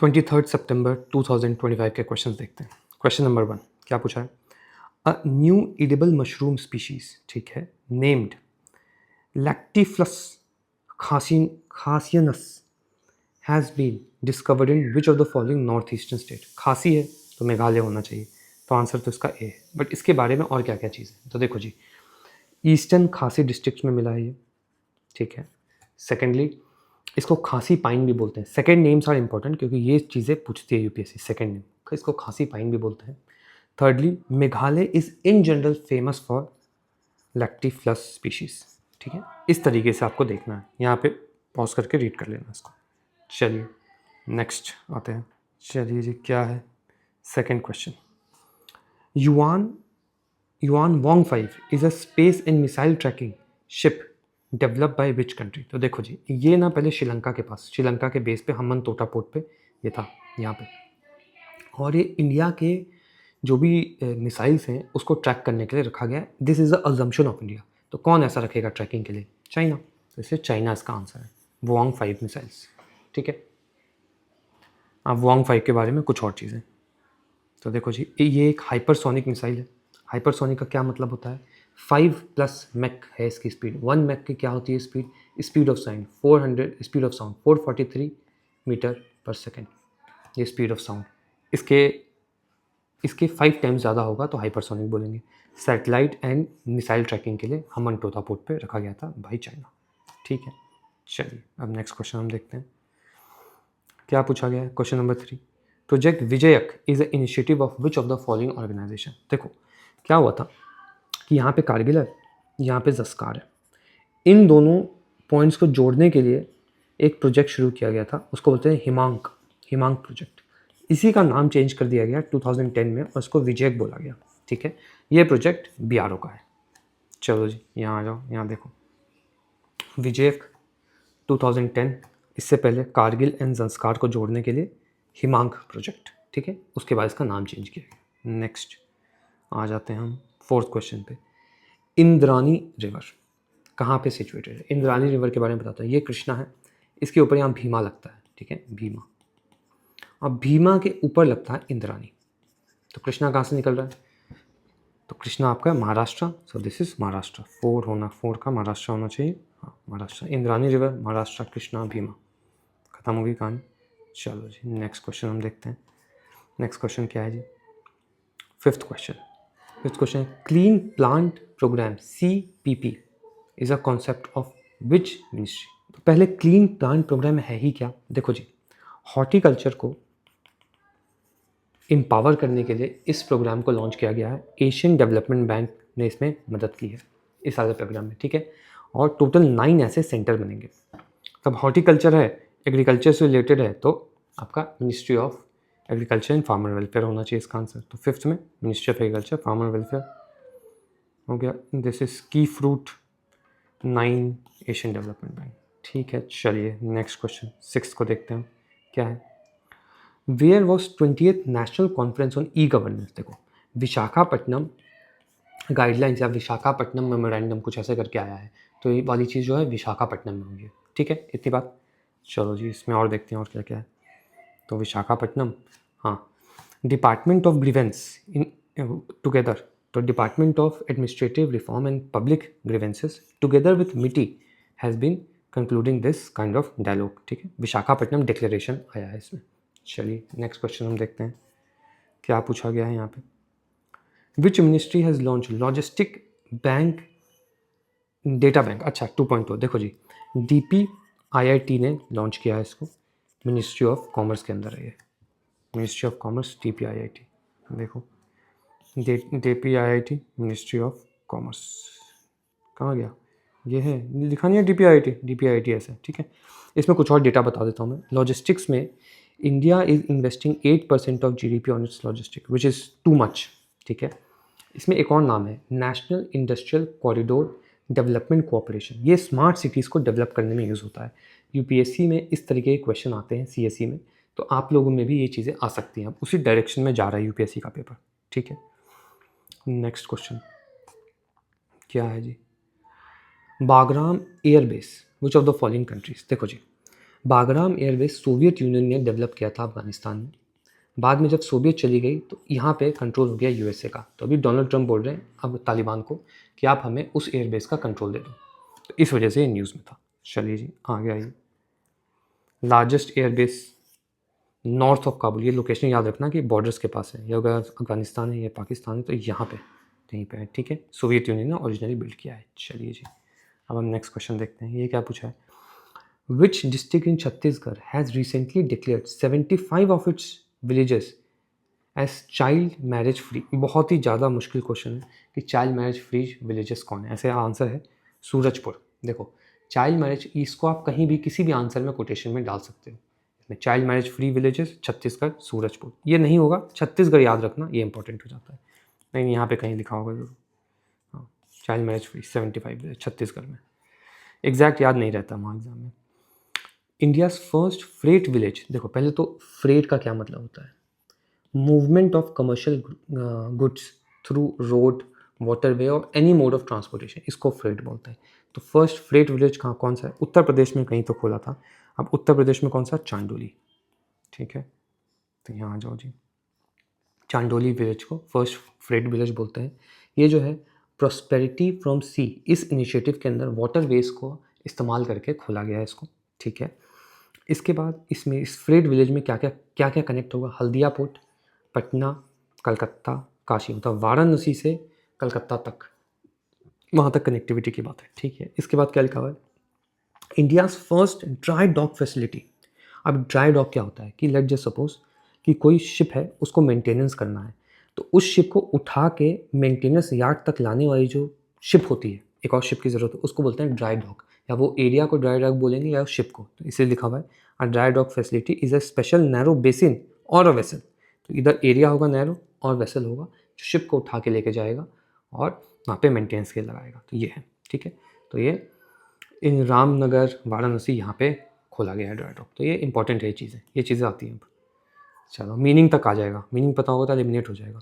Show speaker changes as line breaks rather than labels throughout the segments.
23 सितंबर 2025 के क्वेश्चंस देखते हैं। क्वेश्चन नंबर 1 क्या पूछा है? A new edible mushroom species, ठीक है, named Lactifluus khasianus has been discovered in which of the following north eastern state. Khasi है तो मेघालय होना चाहिए, तो आंसर तो इसका ए है। बट इसके बारे में और क्या क्या चीज़ है, तो देखो जी, ईस्टर्न खासी डिस्ट्रिक्ट में मिला है ये, ठीक है। सेकेंडली, इसको खासी पाइन भी बोलते हैं। सेकेंड नेम्स आर इंपॉर्टेंट क्योंकि ये चीज़ें पूछती है यूपीएससी, सेकेंड नेम, इसको खासी पाइन भी बोलते हैं। Thirdly, Meghalaya is in general famous for Lactifluus species, ठीक है। इस तरीके से आपको देखना है, यहाँ पे पॉज करके रीड कर लेना इसको। चलिए नेक्स्ट आते हैं। चलिए जी, क्या है second question? Yuan yuan Wong 5 is a space and missile tracking ship develop by which country. तो देखो जी, ये ना पहले श्रीलंका के पास, श्रीलंका के बेस पे हम्बन तोटा पोर्ट पे ये था यहाँ पे, और ये इंडिया के जो भी मिसाइल्स हैं उसको ट्रैक करने के लिए रखा गया है। This is a assumption of India. तो कौन ऐसा रखेगा ट्रैकिंग के लिए? चाइना। तो इसलिए चाइना इसका आंसर है, वोंग 5 मिसाइल्स, ठीक है। अब वोंग 5 के बारे में कुछ और चीज़ें, तो देखो जी, ये एक हाइपरसोनिक मिसाइल है। हाइपरसोनिक का क्या मतलब होता है? 5+ मैक है इसकी स्पीड। 1 मैक की क्या होती है speed? Speed of sound 400, speed of sound 443 metre per second, ये स्पीड ऑफ साउंड। इसके इसके 5 टाइम्स ज़्यादा होगा तो हाइपरसोनिक बोलेंगे। सैटेलाइट एंड मिसाइल ट्रैकिंग के लिए हम्बन टोटा पोर्ट पे रखा गया था भाई चाइना, ठीक है। चलिए अब नेक्स्ट क्वेश्चन हम देखते हैं, क्या पूछा गया है। Question number 3, project Vijayak is a initiative of which of the following organisation. देखो क्या हुआ था कि यहाँ पे कारगिल है, यहाँ पे जस्कार है। इन दोनों पॉइंट्स को जोड़ने के लिए एक प्रोजेक्ट शुरू किया गया था, उसको बोलते हैं हिमांक प्रोजेक्ट। इसी का नाम चेंज कर दिया गया 2010 में और इसको विजयक बोला गया, ठीक है। ये प्रोजेक्ट बीआरओ का है। चलो जी, यहाँ आ जाओ, यहाँ देखो, विजयक 2010, इससे पहले कारगिल एंड जंस्कार को जोड़ने के लिए हिमांक प्रोजेक्ट, ठीक है। उसके बाद इसका नाम चेंज किया गया। नेक्स्ट आ जाते हैं हम फोर्थ क्वेश्चन पे। इंद्रानी रिवर कहाँ पे सिचुएटेड है? इंद्रानी रिवर के बारे में बताता है। ये कृष्णा है, इसके ऊपर यहाँ भीमा लगता है, ठीक है, भीमा। अब भीमा के ऊपर लगता है इंद्रानी। तो कृष्णा कहाँ से निकल रहा है? तो कृष्णा आपका Maharashtra, so this is Maharashtra. 4 का महाराष्ट्र होना चाहिए, हाँ महाराष्ट्र। इंद्रानी रिवर महाराष्ट्र, कृष्णा भीमा, खत्म होगी कहानी। चलो जी नेक्स्ट क्वेश्चन हम देखते हैं। नेक्स्ट क्वेश्चन क्या है जी? Fifth question, clean plant programme CPP is a concept of which ministry. तो पहले क्लीन प्लांट प्रोग्राम है ही क्या? देखो जी, हॉर्टिकल्चर को एम्पावर करने के लिए इस प्रोग्राम को लॉन्च किया गया है। एशियन डेवलपमेंट बैंक ने इसमें मदद की है इस सारे प्रोग्राम में, ठीक है। और टोटल 9 ऐसे सेंटर बनेंगे। तब हॉर्टिकल्चर है, एग्रीकल्चर से रिलेटेड है, तो आपका ministry of agriculture and farmer welfare होना चाहिए इसका आंसर। तो फिफ्थ में ministry of agriculture farmer welfare हो गया। दिस इज की फ्रूट 9 एशियन डेवलपमेंट बैंक, ठीक है। चलिए नेक्स्ट क्वेश्चन सिक्स को देखते हैं, क्या है? Where was 20th national conference on e governance. देखो, विशाखापट्टनम गाइडलाइंस या विशाखापट्टनम मेमोरेंडम कुछ ऐसे करके आया है, तो ये वाली चीज़ जो है विशाखापट्टनम में हुई है, ठीक है। इतनी बात। चलो जी इसमें और देखते हैं और क्या क्या है। तो विशाखापट्टनम, हाँ, department of grievance in together, तो department of administrative reform and public grievances together with MeitY has been concluding this kind of dialogue, ठीक है। विशाखापट्टनम डिक्लेरेशन आया है इसमें। चलिए नेक्स्ट क्वेश्चन हम देखते हैं, क्या पूछा गया है यहाँ पे। Which ministry has launch logistic bank data bank. अच्छा 2.0, देखो जी, DPIIT ने लॉन्च किया है इसको, मिनिस्ट्री ऑफ कॉमर्स के अंदर है ये, मिनिस्ट्री ऑफ कॉमर्स DPIIT। देखो DPIIT मिनिस्ट्री ऑफ कॉमर्स कहाँ गया? ये है, लिखा नहीं है DPIIT ऐसे, ठीक है। इसमें कुछ और डेटा बता देता हूँ मैं। लॉजिस्टिक्स में India is investing 8% of GDP on it's logistic which is too much, ठीक है। इसमें एक और नाम है national industrial corridor development cooperation. ये स्मार्ट सिटीज़ को डेवलप करने में यूज़ होता है। यूपीएससी में इस तरीके के क्वेश्चन आते हैं, CSE में, तो आप लोगों में भी ये चीज़ें आ सकती हैं। अब उसी डायरेक्शन में जा रहा है यूपीएससी का पेपर, ठीक है। नेक्स्ट क्वेश्चन क्या है जी? Bagram airbase which of the following countries. देखो जी, बागराम एयरबेस सोवियत यूनियन ने डेवलप किया था अफगानिस्तान में। बाद में जब सोवियत चली गई तो यहाँ पे कंट्रोल हो गया यूएसए का। तो अभी डोनाल्ड ट्रंप बोल रहे हैं अब तालिबान को कि आप हमें उस एयरबेस का कंट्रोल दे दो। तो इस वजह से ये न्यूज़ में था। चलिए जी आगे आइए। Largest airbase north of Kabul, ये लोकेशन याद रखना कि बॉर्डर्स के पास है, ये अगर अफगानिस्तान है या पाकिस्तान है तो यहाँ पे कहीं पे है, ठीक है। सोवियत यूनियन ने ओरिजिनली बिल्ड किया है। चलिए जी अब हम नेक्स्ट क्वेश्चन देखते हैं। ये क्या पूछा है, which district in Chhattisgarh has recently declared 75 of its villages as child marriage free. बहुत ही ज़्यादा मुश्किल क्वेश्चन है कि चाइल्ड मैरिज फ्री विलेजेस कौन है। ऐसे आंसर है सूरजपुर। देखो चाइल्ड मैरिज, इसको आप कहीं भी किसी भी आंसर में कोटेशन में डाल सकते हो। इसमें child marriage free villages Chhattisgarh Surajpur, ये नहीं होगा छत्तीसगढ़ याद रखना, ये इंपॉर्टेंट हो जाता है। नहीं यहाँ पे कहीं लिखा होगा जरूर। हाँ child marriage free 75 village Chhattisgarh में, एग्जैक्ट याद नहीं रहता वहाँ एग्जाम में। इंडियाज़ फर्स्ट फ्रेट विलेज, देखो पहले तो फ्रेट का क्या मतलब होता है, movement of commercial goods through road waterway और एनी मोड ऑफ ट्रांसपोर्टेशन, इसको फ्रेट बोलते हैं। तो फर्स्ट फ्रेट विलेज कहाँ कौन सा है, उत्तर प्रदेश में कहीं तो खोला था। अब उत्तर प्रदेश में कौन सा, चांडोली, ठीक है। तो यहाँ आ जाओ जी, चांडोली विलेज को फर्स्ट फ्रेट विलेज बोलते हैं। ये जो है प्रॉस्पेरिटी फ्रॉम सी, इस इनिशिएटिव के अंदर वाटर वेज को इस्तेमाल करके खोला गया है इसको, ठीक है। इसके बाद इसमें इस फ्रेट विलेज में क्या क्या कनेक्ट होगा, हल्दिया पोर्ट, पटना, कलकत्ता, काशी, मतलब वाराणसी से कलकत्ता तक, वहाँ तक कनेक्टिविटी की बात है, ठीक है। इसके बाद क्या लिखा हुआ है, India's first dry dock facility. अब ड्राई डॉक क्या होता है कि लेट जस्ट सपोज कि कोई शिप है, उसको मेंटेनेंस करना है, तो उस शिप को उठा के मेंटेनेंस यार्ड तक लाने वाली जो शिप होती है, एक और शिप की ज़रूरत है, उसको बोलते हैं ड्राई डॉक, या वो एरिया को ड्राई डॉक बोलेंगे या शिप को। तो इसे लिखा हुआ है a dry dock facility is a special narrow basin और अ वेसल। तो इधर एरिया होगा नैरो और वेसल होगा जो शिप को उठा के लेके जाएगा और वहाँ पे मेंटेनेंस के लगाएगा। तो ये है, ठीक है। तो ये इन रामनगर वाराणसी यहाँ पे खोला गया है ड्राई डॉक। तो ये इंपॉर्टेंट है, ये चीज़ें आती हैं। चलो मीनिंग तक आ जाएगा, मीनिंग पता होगा तो एलिमिनेट हो जाएगा।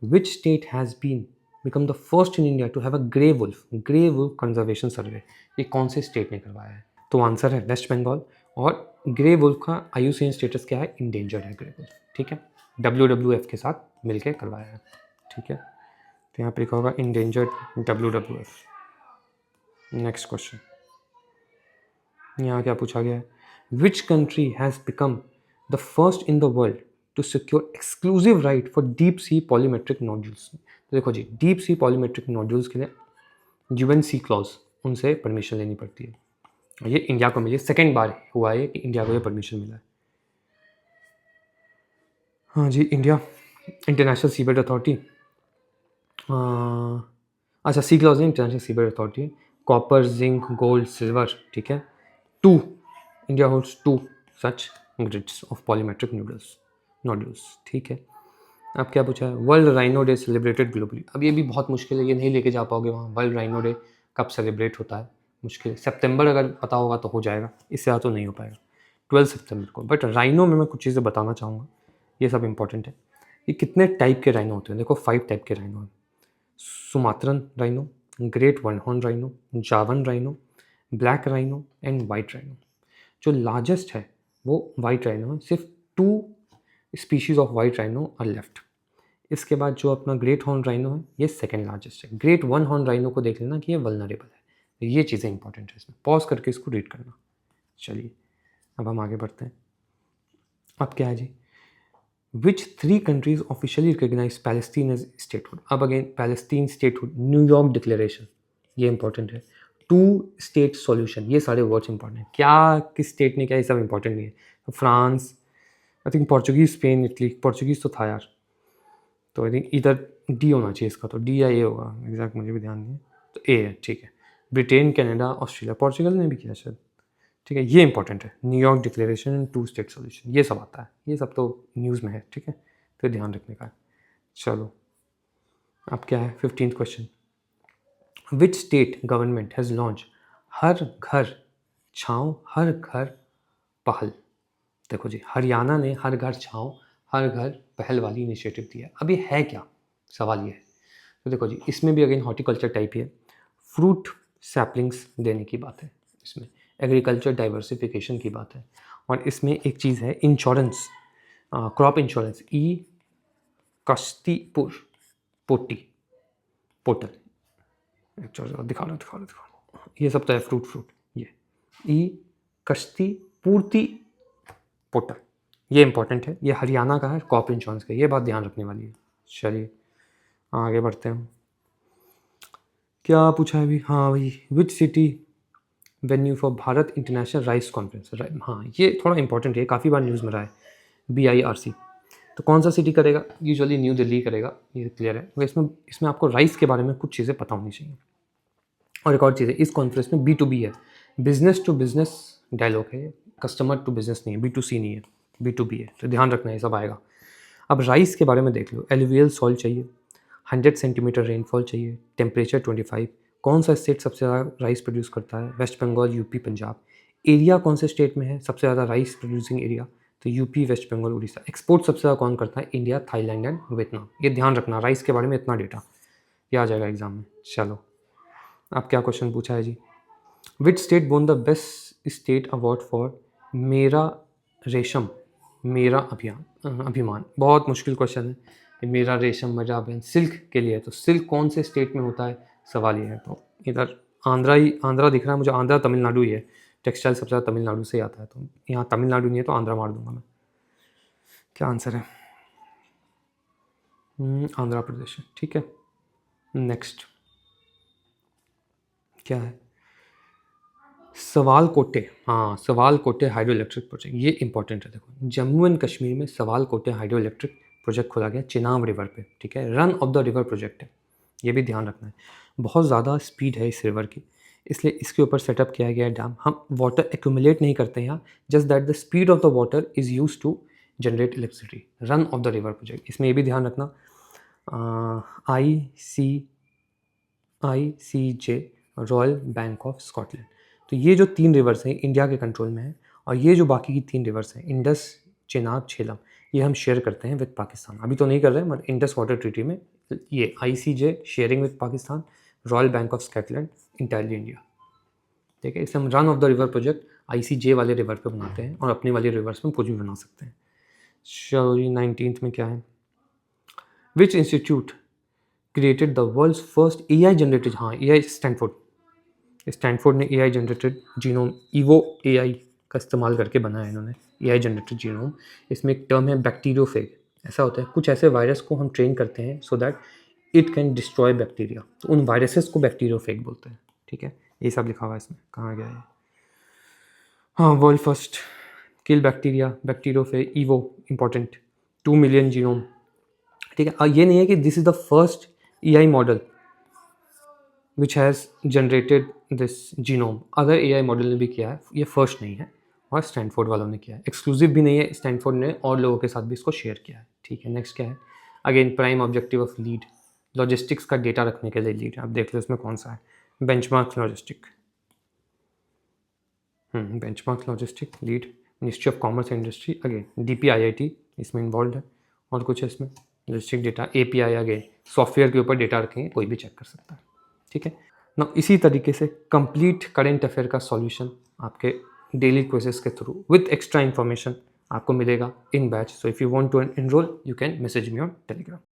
Which state has been become the first in India to have a grey wolf conservation survey, ये कौन से स्टेट ने करवाया है। तो आंसर है वेस्ट बंगाल। और ग्रे वुल्फ का IUCN स्टेटस क्या है, इंडेंजर्ड है ग्रे वुल्फ, ठीक है। WWF के साथ मिलकर करवाया है, ठीक है। तो यहाँ पे लिखा होगा इंडेंजर्ड WWF। नेक्स्ट क्वेश्चन, यहाँ क्या पूछा गया है, which country has become the first in the world to secure exclusive right for deep sea polymetallic nodules. तो देखो जी, डीप सी पॉलीमेट्रिक नोड्यूल्स के लिए UNC क्लॉज, उनसे परमिशन लेनी पड़ती है। ये इंडिया को मिली, सेकेंड बार हुआ है कि इंडिया को ये परमिशन मिला है। हाँ जी, इंडिया इंटरनेशनल सीबेड अथॉरिटी, अच्छा सी क्लॉज है International Seabed Authority, copper zinc gold silver, ठीक है। Two India holds 2 such grids of polymetallic nodules, ठीक है। अब क्या पूछा है, world rhino day celebrated globally. अब ये भी बहुत मुश्किल है, ये नहीं लेके जा पाओगे वहाँ। वर्ल्ड राइनो डे कब सेलिब्रेट होता है, मुश्किल है। सितंबर अगर पता होगा तो हो जाएगा, इससे ज़्यादा तो नहीं हो पाएगा। 12 सितंबर को। बट राइनो में मैं कुछ चीज़ें बताना चाहूँगा, ये सब इंपॉर्टेंट है। ये कितने टाइप के राइनो होते हैं, देखो 5 टाइप के राइनो हैं। Sumatran rhino, great one horn rhino, Javan rhino, black rhino and white rhino. जो लार्जेस्ट है वो वाइट राइनो है, सिर्फ 2 species of white rhino are left. इसके बाद जो अपना ग्रेट हॉर्न राइनो है ये सेकेंड लार्जेस्ट है। ग्रेट वन हॉर्न राइनो को देख लेना कि ये वल्नरेबल है। तो ये चीज़ें इंपॉर्टेंट है, इसमें पॉज करके इसको रीड करना। चलिए अब हम आगे बढ़ते हैं। अब क्या है जी, which 3 countries officially recognise Palestine as statehood. अब again Palestine statehood, New York declaration, ये इंपॉर्टेंट है। 2 स्टेट सॉल्यूशन, ये सारे वर्ड्स इंपॉर्टेंट हैं। क्या किस स्टेट ने क्या, ये सब इंपॉर्टेंट नहीं है। तो France, I think Portuguese, Spain, Italy, Portuguese तो था यार, तो आई थिंक इधर डी होना चाहिए इसका, तो डी या ए होगा, एग्जैक्ट मुझे भी ध्यान नहीं है। तो ए है, ठीक है। ब्रिटेन, कनाडा, ऑस्ट्रेलिया, पोर्चुगल ने भी किया शायद, ठीक है। ये इंपॉर्टेंट है, New York declaration and 2 state solution, ये सब आता है, ये सब तो न्यूज़ में है, ठीक है। तो ध्यान रखने का है। चलो अब क्या है 15th question, which state government has launch हर घर छाँव हर घर पहल। देखो जी, हरियाणा ने हर घर छाँव हर घर पहल वाली इनिशिएटिव दिया है। अब ये है क्या, सवाल ये है। तो देखो जी, इसमें भी अगेन हॉर्टिकल्चर टाइप ही है। फ्रूट सैपलिंग्स देने की बात है इसमें। एग्रीकल्चर डाइवर्सिफिकेशन की बात है। और इसमें एक चीज़ है इंश्योरेंस, क्रॉप इंश्योरेंस, ई कश्तीपुर पोटी पोर्टल, दिखा लो, ये सब तो है फ्रूट, ये ई कश्ती पूर्ति पोर्टल, ये इंपॉर्टेंट है, ये हरियाणा का है, क्रॉप इंश्योरेंस का, ये बात ध्यान रखने वाली है। चलिए आगे बढ़ते हैं। क्या पूछा है अभी? हाँ भाई, which city venue for Bharat international rice conference? हाँ ये थोड़ा इंपॉर्टेंट है, काफ़ी बार न्यूज़ में रहा है, BIRC। तो कौन सा सिटी करेगा? यूजुअली न्यू दिल्ली करेगा, ये क्लियर है। वह इसमें आपको राइस के बारे में कुछ चीज़ें पता होनी चाहिए। और एक और चीज़ है, इस कॉन्फ्रेंस में B2B है, बिजनेस टू बिजनेस डायलॉग है, कस्टमर टू बिजनेस नहीं है, B2C नहीं है, B2B है, तो ध्यान रखना है, सब आएगा। अब राइस के बारे में देख लो, एलुवियल सॉइल चाहिए, 100 सेंटीमीटर रेनफॉल चाहिए, टेम्परेचर 25, कौन सा स्टेट सबसे ज़्यादा राइस प्रोड्यूस करता है? West Bengal, UP, Punjab. Area कौन से स्टेट में है सबसे ज़्यादा राइस प्रोड्यूसिंग एरिया? तो UP, West Bengal, Orissa. Export सबसे ज़्यादा कौन करता है? India, Thailand and Vietnam. ये ध्यान रखना, राइस के बारे में इतना डेटा, ये आ जाएगा एग्जाम में। चलो अब क्या क्वेश्चन पूछा है जी? Which state won the best state award for मेरा रेशम मेरा अभिमान? बहुत मुश्किल क्वेश्चन है। मेरा रेशम मेरा अभियान सिल्क के लिए है, तो सिल्क कौन से स्टेट में होता है, सवाल ये है। तो इधर आंध्रा दिख रहा है मुझे, आंध्रा तमिलनाडु ही है, टेक्सटाइल सबसे ज़्यादा तमिलनाडु से ही आता है, तो यहाँ तमिलनाडु नहीं है तो आंध्रा मार दूंगा मैं। क्या आंसर है? आंध्र प्रदेश है, ठीक है। नेक्स्ट क्या है? सवालकोटे, हाँ सवालकोटे हाइड्रो इलेक्ट्रिक प्रोजेक्ट, ये इंपॉर्टेंट है। देखो जम्मू एंड कश्मीर में सवालकोटे हाइड्रो इलेक्ट्रिक प्रोजेक्ट खोला गया चिनाब रिवर पे, ठीक है, run of the river project है, ये भी ध्यान रखना है। बहुत ज़्यादा स्पीड है इस रिवर की, इसलिए इसके ऊपर सेटअप किया गया है डैम। हम वाटर एक्यूमुलेट नहीं करते हैं यहाँ, just that the speed of the water is use to generate electricity. Run of the river project, इसमें ये भी ध्यान रखना, ICJ Royal Bank of Scotland. तो ये जो 3 रिवर्स हैं इंडिया के कंट्रोल में है, और ये जो बाकी की 3 रिवर्स हैं इंडस, चेनाब, झेलम, ये हम शेयर करते हैं विद पाकिस्तान। अभी तो नहीं कर रहे हैं, मगर इंडस वाटर ट्रीटी में ये ICJ sharing with Pakistan, royal Bank of Scotland entirely India, ठीक है। इसे हम run of the river project ICJ वाले रिवर पे बनाते हैं, और अपने वाले रिवर्स में कुछ भी बना सकते हैं। चलो जी 19th में क्या है? Which institute created the world's first AI generated, हाँ AI, स्टैनफोर्ड ने AI generated genome, Evo AI का इस्तेमाल करके बनाया इन्होंने AI जनरेटेड जीनोम। इसमें एक टर्म है बैक्टीरियोफेग, ऐसा होता है कुछ ऐसे वायरस को हम ट्रेन करते हैं so that it can destroy bacteria, तो उन वायरसेस को बैक्टीरियोफेग बोलते हैं, ठीक है। ये सब लिखा हुआ है इसमें, कहाँ गया है? हाँ, world first kill bacteria, bacteriophage, Evo, important, 2 million genome, ठीक है। ये नहीं है कि this is the first AI model which has generated this genome, other AI model ने भी किया है, ये फर्स्ट नहीं है, और स्टैनफोर्ड वालों ने किया है, एक्सक्लूसिव भी नहीं है, स्टैनफोर्ड ने और लोगों के साथ भी इसको शेयर किया है, ठीक है। नेक्स्ट क्या है? Again prime objective of lead, logistics का डेटा रखने के लिए लीड, आप देख लो इसमें कौन सा है, benchmark logistic, benchmark logistic lead, ministry of commerce and industry, again DPIIT इसमें इन्वॉल्व है, और कुछ है इसमें logistic data, API, again software के ऊपर डेटा रखेंगे, कोई भी चेक कर सकता है, ठीक है ना। इसी तरीके से कंप्लीट करेंट अफेयर का सॉल्यूशन आपके डेली क्विजेस के थ्रू विथ एक्स्ट्रा इन्फॉर्मेशन आपको मिलेगा in batch. So if you want to enrol you can message me on Telegram.